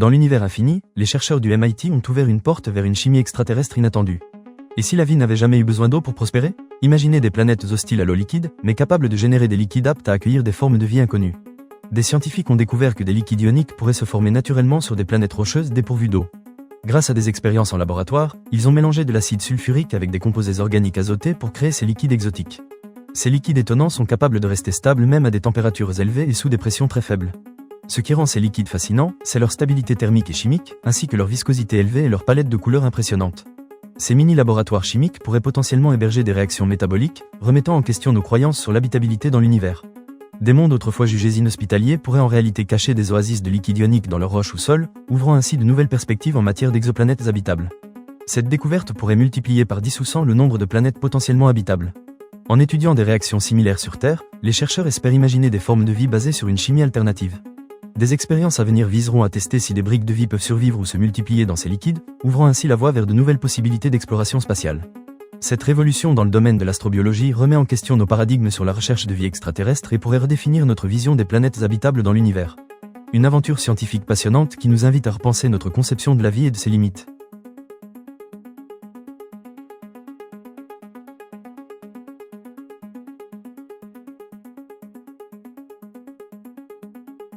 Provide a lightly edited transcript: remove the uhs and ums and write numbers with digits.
Dans l'univers infini, les chercheurs du MIT ont ouvert une porte vers une chimie extraterrestre inattendue. Et si la vie n'avait jamais eu besoin d'eau pour prospérer? Imaginez des planètes hostiles à l'eau liquide, mais capables de générer des liquides aptes à accueillir des formes de vie inconnues. Des scientifiques ont découvert que des liquides ioniques pourraient se former naturellement sur des planètes rocheuses dépourvues d'eau. Grâce à des expériences en laboratoire, ils ont mélangé de l'acide sulfurique avec des composés organiques azotés pour créer ces liquides exotiques. Ces liquides étonnants sont capables de rester stables même à des températures élevées et sous des pressions très faibles. Ce qui rend ces liquides fascinants, c'est leur stabilité thermique et chimique, ainsi que leur viscosité élevée et leur palette de couleurs impressionnante. Ces mini-laboratoires chimiques pourraient potentiellement héberger des réactions métaboliques, remettant en question nos croyances sur l'habitabilité dans l'univers. Des mondes autrefois jugés inhospitaliers pourraient en réalité cacher des oasis de liquide ionique dans leurs roches ou sols, ouvrant ainsi de nouvelles perspectives en matière d'exoplanètes habitables. Cette découverte pourrait multiplier par 10 ou 100 le nombre de planètes potentiellement habitables. En étudiant des réactions similaires sur Terre, les chercheurs espèrent imaginer des formes de vie basées sur une chimie alternative. Des expériences à venir viseront à tester si des briques de vie peuvent survivre ou se multiplier dans ces liquides, ouvrant ainsi la voie vers de nouvelles possibilités d'exploration spatiale. Cette révolution dans le domaine de l'astrobiologie remet en question nos paradigmes sur la recherche de vie extraterrestre et pourrait redéfinir notre vision des planètes habitables dans l'univers. Une aventure scientifique passionnante qui nous invite à repenser notre conception de la vie et de ses limites.